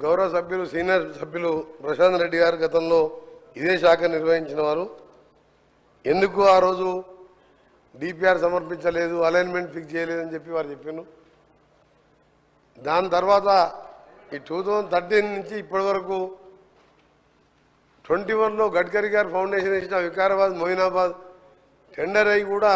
గౌరవ సభ్యులు సీనియర్ సభ్యులు ప్రశాంత్ రెడ్డి గారు గతంలో ఇదే శాఖ నిర్వహించిన వారు ఎందుకు ఆ రోజు డిపిఆర్ సమర్పించలేదు, అలైన్మెంట్ ఫిక్స్ చేయలేదని చెప్పి వారు చెప్పాను. దాని తర్వాత ఈ 2013 నుంచి ఇప్పటి వరకు 21లో గడ్కరీ గారు ఫౌండేషన్ వేసిన వికారాబాద్ మొయినాబాద్ టెండర్ అయ్యి కూడా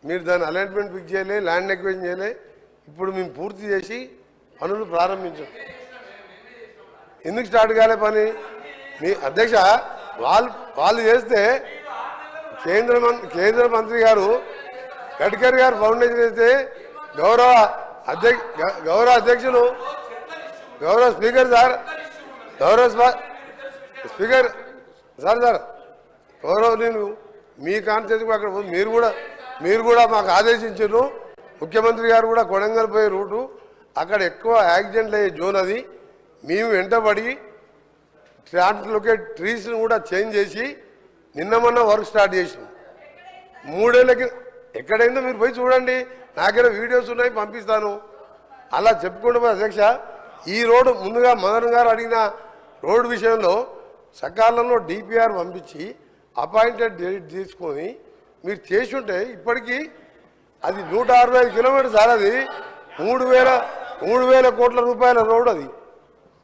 మీరు దాని అలైన్మెంట్ ఫిక్స్ చేయలే, ల్యాండ్ ఎక్వేషన్ చేయలే. ఇప్పుడు మేము పూర్తి చేసి పనులు ప్రారంభించాం. ఎందుకు స్టార్ట్ కాలే పని? మీ అధ్యక్ష వాళ్ళు చేస్తే కేంద్ర మంత్రి గారు గడ్కరీ గారు ఫౌండేషన్ వేస్తే గౌరవ అధ్యక్షులు గౌరవ స్పీకర్ సార్ స్పీకర్ సార్ గౌరవ నేను మీ కాన్స్టిట్యూన్సీకి అక్కడ మీరు కూడా మాకు ఆదేశించారు. ముఖ్యమంత్రి గారు కూడా కొడంగల్ పోయే రూటు అక్కడ ఎక్కువ యాక్సిడెంట్లు అయ్యే జోన్ అది. మేము వెంటబడి ట్రాన్స్లొకేట్ ట్రీస్ని కూడా చేంజ్ చేసి నిన్న మొన్న వర్క్ స్టార్ట్ చేసాం. 3 ఏళ్ళకి ఎక్కడైందో మీరు పోయి చూడండి, నా దగ్గర వీడియోస్ ఉన్నాయి, పంపిస్తాను. అలా చెప్పుకుంటూ అధ్యక్ష ఈ రోడ్డు ముందుగా మదన్ గారు అడిగిన రోడ్డు విషయంలో సకాలంలో డిపిఆర్ పంపించి అపాయింటెడ్ డేట్ తీసుకొని మీరు చేసి ఉంటే ఇప్పటికీ అది 165 కిలోమీటర్స్ సార్. అది 3,000 కోట్ల రూపాయల రోడ్డు అది.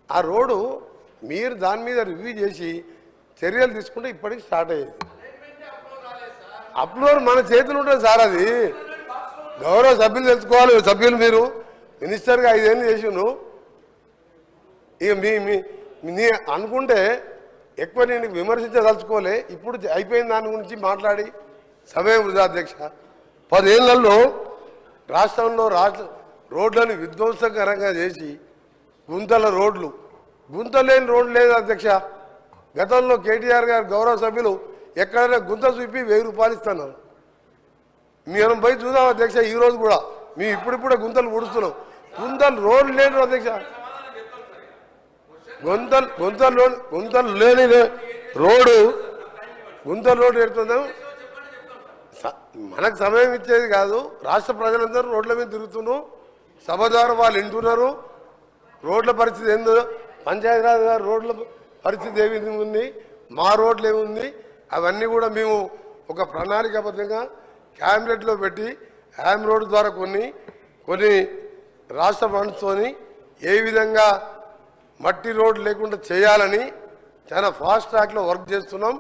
ఆ రోడ్డు మీరు దాని మీద రివ్యూ చేసి చర్యలు తీసుకుంటే ఇప్పటికి స్టార్ట్ అయ్యేది. అప్లోడ్ మన చేతులు ఉంటుంది సార్. అది గౌరవ సభ్యులు తెలుసుకోవాలి. సభ్యులు మీరు మినిస్టర్గా 5 ఏళ్ళు చేసిను. ఇక మీ అనుకుంటే ఎక్కువ నేను విమర్శించదలుచుకోలే. ఇప్పుడు అయిపోయిన దాని గురించి మాట్లాడి సమయం వృధా అధ్యక్ష. 10 ఏళ్లలో రాష్ట్రంలో రోడ్లను విధ్వంసకరంగా చేసి గుంత లేని రోడ్లు లేదు అధ్యక్ష. గతంలో కేటీఆర్ గారు గౌరవ సభ్యులు ఎక్కడైనా గుంత చూపి 1000 రూపాయలు ఇస్తున్నారు. మేము పోయి చూద్దాం అధ్యక్ష. ఈరోజు కూడా మేము ఇప్పుడిప్పుడే గుంతలు పుడుస్తున్నాం. రోడ్లు లేని అధ్యక్ష. గుంతలు లేని రోడ్డు ఎడుతున్నాం. మనకు సమయం ఇచ్చేది కాదు. రాష్ట్ర ప్రజలందరూ రోడ్ల మీద తిరుగుతున్నాం. సభ ద్వారా వాళ్ళు వింటున్నారు. రోడ్ల పరిస్థితి ఏందో, పంచాయతీరాజ్ గారు రోడ్ల పరిస్థితి ఏ విధంగా ఉంది, మా రోడ్లు ఏముంది, అవన్నీ కూడా మేము ఒక ప్రణాళికాబద్ధంగా క్యాబినెట్లో పెట్టి హ్యామ్ రోడ్డు ద్వారా కొన్ని రాష్ట్ర ఫండ్స్తో ఏ విధంగా మట్టి రోడ్డు లేకుండా చేయాలని చాలా ఫాస్ట్ ట్రాక్లో వర్క్ చేస్తున్నాం.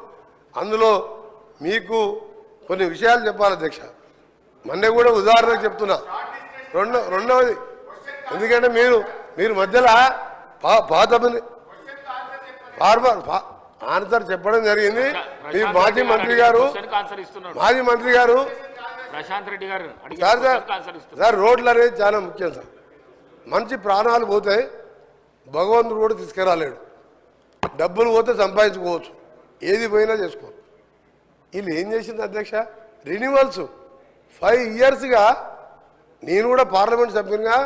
అందులో మీకు కొన్ని విషయాలు చెప్పాలి అధ్యక్ష. మొన్న కూడా ఉదాహరణకు చెప్తున్నా. రెండవది ఎందుకంటే మీరు మధ్యలో పాత ఆన్సర్ చెప్పడం జరిగింది. మీ మాజీ మంత్రి గారు ప్రశాంత్ రెడ్డి గారు సార్ రోడ్లు అనేది చాలా ముఖ్యం సార్. మంచి ప్రాణాలు పోతే భగవంతుడు కూడా తీసుకురాలేడు. డబ్బులు పోతే సంపాదించుకోవచ్చు, ఏది పోయినా చేసుకోవచ్చు. వీళ్ళు ఏం చేసింది అధ్యక్ష? రెన్యువల్స్ 5 ఇయర్స్గా నేను కూడా పార్లమెంట్ సభ్యునిగా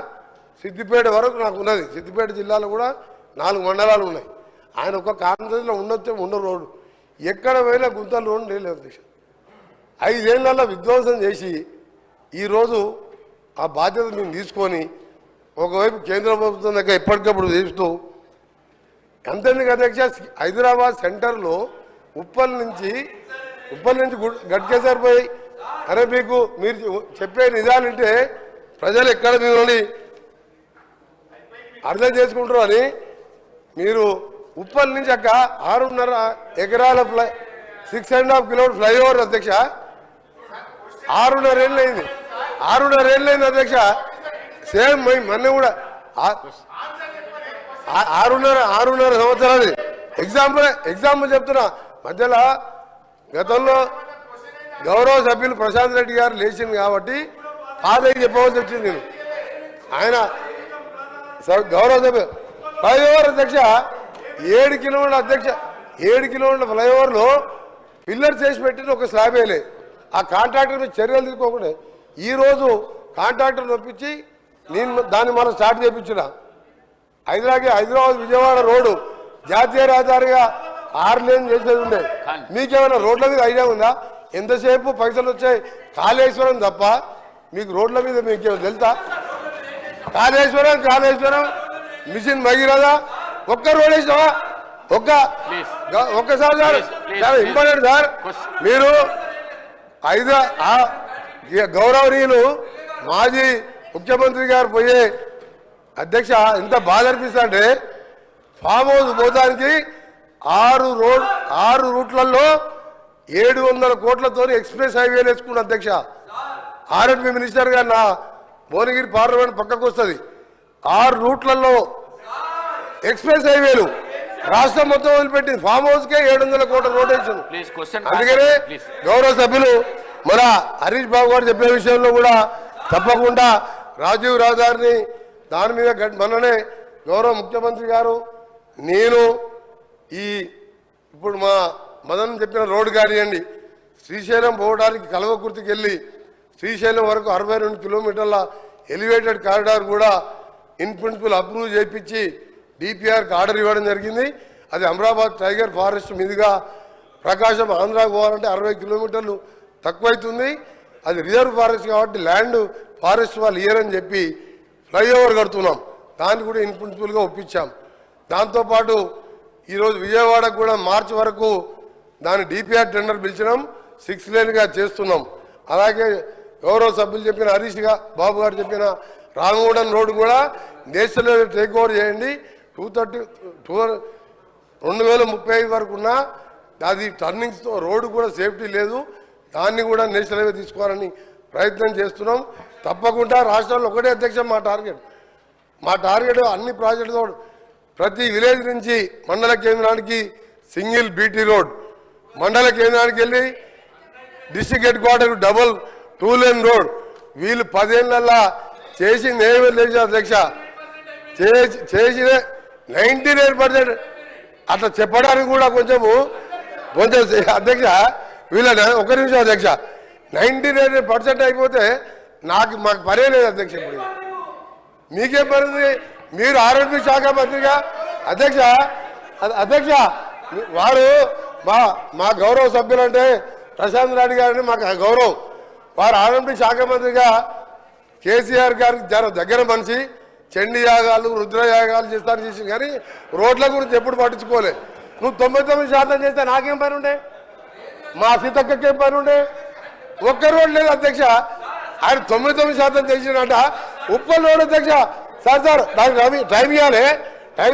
సిద్దిపేట వరకు నాకు ఉన్నది. సిద్దిపేట జిల్లాలో కూడా 4 మండలాలు ఉన్నాయి. ఆయన ఒక కాన్ఫరెన్స్లో ఉన్న రోడ్డు ఎక్కడ పోయినా గుంతలు రోడ్డు లేదు అధ్యక్ష. 5 ఏళ్లలో విధ్వంసం చేసి ఈరోజు ఆ బాధ్యత మేము తీసుకొని ఒకవైపు కేంద్ర ప్రభుత్వం దగ్గర ఎప్పటికప్పుడు చేస్తూ ఎంతెందుకు అధ్యక్ష, హైదరాబాద్ సెంటర్లో ఉప్పల్ నుంచి గట్కేసర్ పోయి అరే మీకు మీరు చెప్పే నిజాలంటే ప్రజలు ఎక్కడ మిమ్మల్ని అర్థం చేసుకుంటారు అని మీరు ఉప్పల్ నుంచి అక్క 6.5 ఎకరాల 6.5 కిలోమీటర్ ఫ్లైఓవర్ అధ్యక్ష. 6.5 ఏళ్ళు అయింది. 6.5 ఏళ్ళు అయింది అధ్యక్ష. సేమ్ మొన్న కూడా 6.5 సంవత్సరాలు. ఎగ్జాంపుల్ చెప్తున్నా. మధ్యలో గతంలో గౌరవ సభ్యులు ప్రశాంత్ రెడ్డి గారు లేచింది కాబట్టి పాదయ్య చెప్పవలసి వచ్చింది. నేను ఆయన గౌరవ సభ్యులు ఫ్లైఓవర్ అధ్యక్ష 7 కిలోమీటర్ల అధ్యక్ష 7 కిలోమీటర్ల ఫ్లైఓవర్లో పిల్లర్స్ వేసి పెట్టిన ఒక స్లాబ్ వేయలే. ఆ కాంట్రాక్టర్ చర్యలు తీసుకోకుండా ఈరోజు కాంట్రాక్టర్ నొప్పించి నేను దాన్ని మనం స్టార్ట్ చేయించిన. హైదరాబాద్ విజయవాడ రోడ్డు జాతీయ రహదారిగా 6 లేన్ చేసేది ఉండే. మీకేమైనా రోడ్ల మీద ఐడియా ఉందా? ఎంతసేపు పైసలు వచ్చాయి కాళేశ్వరం తప్ప మీకు రోడ్ల మీద మీకేమో తెలుసా? కాళేశ్వరం మిషన్ భగీరథ ఒక్క రోడ్ వేసినావా? ఒక్కసారి సార్ చాలా ఇంపార్టెంట్ సార్. మీరు గౌరవనీయులు మాజీ ముఖ్యమంత్రి గారు పోయే అధ్యక్ష ఎంత బాధ అనిపిస్తా అంటే ఫామ్ హౌస్ పోతానికి 6 రూట్లలో 700 కోట్లతో ఎక్స్ప్రెస్ హైవేలు వేసుకున్న అధ్యక్ష. ఆర్ఎండ్బి మినిస్టర్ గారు నా భువనగిరి పార్లమెంట్ పక్కకు వస్తుంది. 6 రూట్లలో ఎక్స్ప్రెస్ హైవేలు రాష్ట్రం మొత్తం వదిలిపెట్టింది. ఫామ్ హౌస్ కే 700 కోట్ల రోడ్ వేసాను. అందుకనే గౌరవ సభ్యులు మన హరీష్ బాబు గారు చెప్పిన విషయంలో కూడా తప్పకుండా రాజీవ్ రహదారిని దాని మీద మొన్ననే గౌరవ ముఖ్యమంత్రి గారు నేను ఇప్పుడు మా మదన్ చెప్పిన రోడ్డు కానివ్వండి, శ్రీశైలం పోవడానికి కల్వకుర్తికి వెళ్ళి శ్రీశైలం వరకు 62 కిలోమీటర్ల ఎలివేటెడ్ కారిడార్ కూడా ఇన్ ప్రిన్సిపల్ అప్రూవ్ చేయించి డిపిఆర్కి ఆర్డర్ ఇవ్వడం జరిగింది. అది అమరాబాద్ టైగర్ ఫారెస్ట్ మీదుగా ప్రకాశం ఆంధ్రాకు పోవాలంటే 60 కిలోమీటర్లు తక్కువైతుంది. అది రిజర్వ్ ఫారెస్ట్ కాబట్టి ల్యాండ్ ఫారెస్ట్ వాళ్ళు ఇయ్యరని చెప్పి ఫ్లైఓవర్ కడుతున్నాం. దాన్ని కూడా ఇన్ ప్రిన్సిపల్గా ఒప్పించాం. దాంతోపాటు ఈరోజు విజయవాడకు కూడా మార్చి వరకు దాని డిపిఆర్ టెండర్ పిలిచినాం. 6 లేన్గా చేస్తున్నాం. అలాగే గౌరవ సభ్యులు చెప్పిన హరీష్ బాబు గారు చెప్పిన రామగూడెం రోడ్డు కూడా నేషనల్ టేక్ ఓవర్ చేయండి. 2035 వరకు ఉన్న అది టర్నింగ్స్తో రోడ్డు కూడా సేఫ్టీ లేదు. దాన్ని కూడా నేషనల్ హైవే తీసుకోవాలని ప్రయత్నం చేస్తున్నాం. తప్పకుండా రాష్ట్రంలో ఒకటే అధ్యక్ష మా టార్గెట్ అన్ని ప్రాజెక్టుతో ప్రతి విలేజ్ నుంచి మండల కేంద్రానికి సింగిల్ బీటీ రోడ్, మండల కేంద్రానికి వెళ్ళి district head quarter double 2 lane road. వీళ్ళు 10 ఏళ్ళ చేసింది ఏమీ లేదు అధ్యక్ష. చేసిన 99% అట్లా చెప్పడానికి కూడా కొంచెం అధ్యక్ష వీళ్ళని 1 నిమిషం అధ్యక్ష 99% అయిపోతే మాకు పనే లేదు అధ్యక్ష. ఇప్పుడు మీకేం పడింది? మీరు ఆర్ఎండ్బి శాఖ మంత్రిగా అధ్యక్ష వారు మా గౌరవ సభ్యులు అంటే ప్రశాంత్ రెడ్డి గారిని మాకు గౌరవం. వారు ఆర్ఎండ్బి శాఖ మంత్రిగా కేసీఆర్ గారికి దగ్గర మనిషి. చండీ యాగాలు రుద్రయాగాలు చేస్తాను చేసి కానీ రోడ్ల గురించి ఎప్పుడు పట్టించుకోలే. నువ్వు 99% చేస్తే నాకేం పని ఉండే? మా సీతక్కకేం పని ఉండే? ఒక్క రోడ్ లేదు అధ్యక్ష. ఆయన 99% చేసినట ఉప్పల్ రోడ్ అధ్యక్ష. సార్ దానికి టైం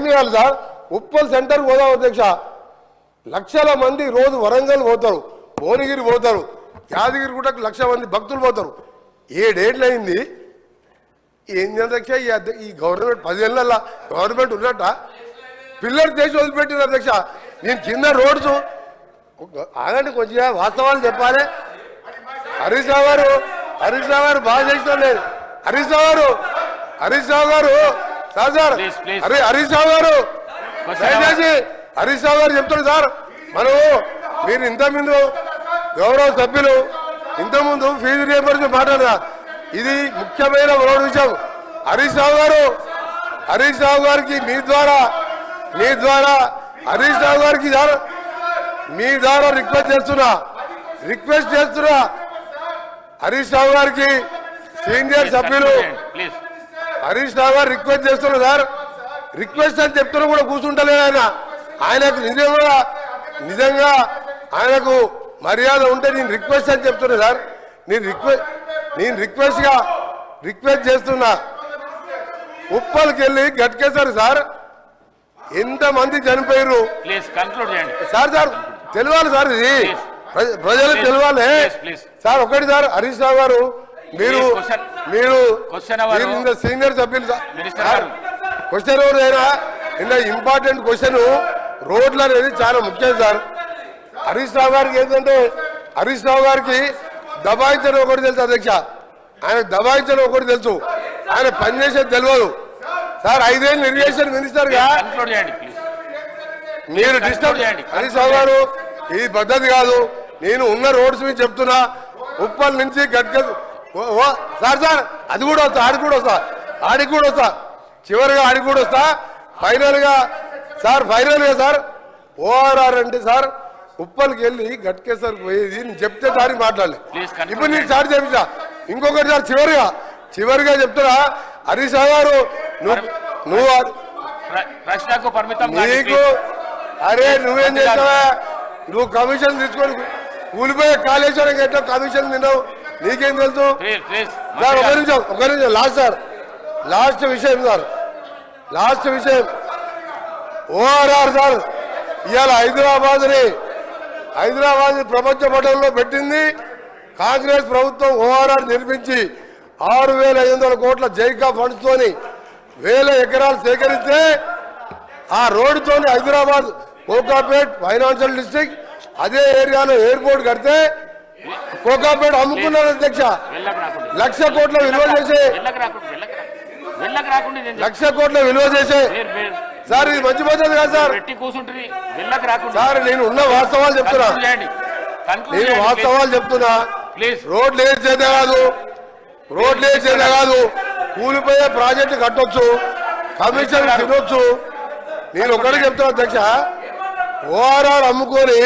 ఇవ్వాలి సార్. ఉప్పల్ సెంటర్ పోదాం అధ్యక్ష. లక్షల మంది రోజు వరంగల్ పోతారు, భువనగిరి పోతారు, యాదగిరి కూడా 1,00,000 మంది భక్తులు పోతారు. 7 ఏళ్ళు అయింది. ఏంది అధ్యక్ష ఈ గవర్నమెంట్ 10 ఏళ్ళ గవర్నమెంట్ ఉన్నట్ట పిల్లలు చేసి వదిలిపెట్టిన అధ్యక్ష. నేను కింద రోడ్స్ ఆగండి కొంచెం వాస్తవాలు చెప్పాలి. హరీష్ రావు గారు బాగా చేసిన లేదు. హరీష్ రావు గారు సార్ హరీష్ రావు గారు దయచేసి హరీష్ రావు గారు చెప్తారు సార్. మీరు ఇంతకుముందు గౌరవ సభ్యులు ఇంతకుముందు ఫీజు రియంబర్స్మెంట్ మాట్లాడదా? ఇది ముఖ్యమైన రోడ్డు విషయం. హరీష్ రావు గారికి మీ ద్వారా హరీష్ రావు గారికి మీ ద్వారా రిక్వెస్ట్ చేస్తున్నా హరీష్ రావు గారికి సీనియర్ సభ్యులు హరీష్ రావు గారు రిక్వెస్ట్ చేస్తున్నారు సార్. రిక్వెస్ట్ అని చెప్తున్నా కూడా కూర్చుంటలేదు ఆయనకు నిజంగా ఆయనకు మర్యాద ఉంటే నేను రిక్వెస్ట్ అని చెప్తున్నా సార్. నేను రిక్వెస్ట్ చేస్తున్నా. ఉప్పల్కి వెళ్ళి గట్కేశారు సార్. ఎంతమంది చనిపోయారు సార్ తెలియాలి సార్. ఇది ప్రజలకు తెలియాలి సార్. ఒకటి సార్ హరీష్ రావు గారు మీరు సీనియర్ సభ్యులు క్వశ్చన్ అయినా ఇంత ఇంపార్టెంట్ క్వశ్చన్ రోడ్లు అనేది చాలా ముఖ్యం సార్. హరీష్ రావు గారికి ఏంటంటే హరీష్ రావు గారికి దబాయించడం ఒకటి తెలుసు అధ్యక్ష. ఆయన దబాయించడం ఒకటి తెలుసు, ఆయన పనిచేసేది తెలియదు సార్. 5 ఏళ్ళు ఇరిగేషన్ మినిస్టర్ గా మీరు డిస్టర్బ్ హరీష్ రావు గారు ఇది పద్ధతి కాదు. నేను ఉన్న రోడ్స్ మీద చెప్తున్నా. ఉప్పల్ నుంచి సార్ అది కూడా వస్తా, ఆడికి కూడా వస్తా చివరిగా ఆడికి కూడా వస్తా. ఫైనల్ గా సార్ ఓఆర్ఆర్ అంటే సార్ ఉప్పల్కి వెళ్ళి గట్కేసరికి పోయేది నేను చెప్తే దానికి మాట్లాడలే. ఇప్పుడు నేను స్టార్ట్ చేయించా. ఇంకొకటి సార్ చివరిగా చెప్తున్నా. హరీష్ రావు గారు ప్రశ్నకు పరిమితం కాండి, నీకు అరే నువ్వేం చేస్తావా? నువ్వు కమిషన్ తీసుకొని కూలిపోయే కాళేశ్వరం ఎట్టో కమిషన్ తిన్నావు, నీకేం తెలుసు? ప్లీజ్ సార్ ఒక నిమిషం లాస్ట్ సార్, లాస్ట్ విషయం సార్, లాస్ట్ విషయం ఓఆర్ఆర్ సార్. ఇవాళ హైదరాబాద్ ప్రపంచ పటంలో పెట్టింది కాంగ్రెస్ ప్రభుత్వం. ఓఆర్ఆర్ నిర్మించి 6,500 కోట్ల జైకా ఫండ్స్ తోని 1000 ఎకరాలు సేకరిస్తే ఆ రోడ్డుతో హైదరాబాద్ కోకాపేట్ ఫైనాన్షియల్ డిస్ట్రిక్ట్ అదే ఏరియాలో ఎయిర్పోర్ట్ కడితే కోకాపేట్ అమ్ముకున్నారు అధ్యక్ష. 1,00,000 కోట్ల విలువ చేసే 1,00,000 కోట్ల విలువ చేసే సార్ ఇది మంచి పద్ధతి కాదు సార్. సార్ నేను ఉన్న వాస్తవాలు చెప్తున్నా, రోడ్లు ఏది చేతే కాదు, కూలిపోయే ప్రాజెక్టు కట్టొచ్చు, కమిషన్ తినొచ్చు. నేను ఒకటి చెప్తున్నా అధ్యక్ష, ఓఆర్ఆర్ అమ్ముకొని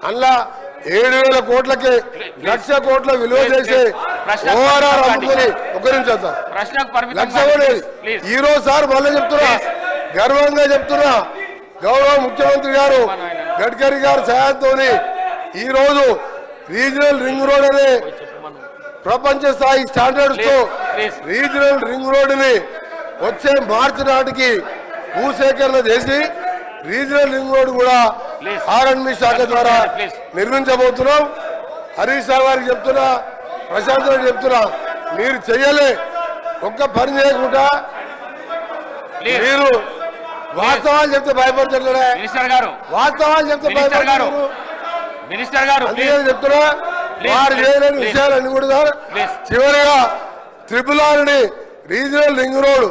అందులో 7,000 కోట్లకి 1,00,000 కోట్ల విలువ చేసే ఓఆర్ఆర్ అమ్ముకొని ఈ రోజు సార్ మళ్ళీ చెప్తున్నా, గర్వంగా చెప్తున్నా, గౌరవ ముఖ్యమంత్రి గారు గడ్కరీ గారు సహాయంతో ఈ రోజు రీజనల్ రింగ్ రోడ్ అనే ప్రపంచ స్థాయి స్టాండర్డ్స్ తో రీజనల్ రింగ్ రోడ్ ని వచ్చే మార్చి నాటికి భూసేకరణ చేసి రీజనల్ రింగ్ రోడ్ కూడా ఆర్ఎండ్బి శాఖ ద్వారా నిర్మించబోతున్నాం. హరీష్ రావు గారికి చెప్తున్నా, ప్రశాంత్ రెడ్డి చెప్తున్నా, మీరు చెయ్యలే ఒక్క పని చేయకుండా మీరు వాస్తవాలు చెప్తే భయపడతారు, వాస్తవాలు చెప్తే భయపడతారు. అందుకని చెప్తున్నా వారు చేయలేని విషయాలన్నీ కూడా చివరిగా RRR రీజనల్ రింగ్ రోడ్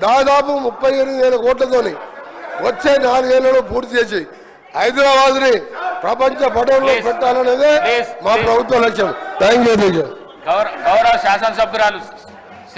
దాదాపు 38,000 కోట్లతోని వచ్చే 4 ఏళ్లలో పూర్తి చేసి హైదరాబాద్ ని ప్రపంచ పటంలో పెట్టాలనేదే మా ప్రభుత్వ లక్ష్యం. Thank you. గౌరవ శాసనసభ్యురాలు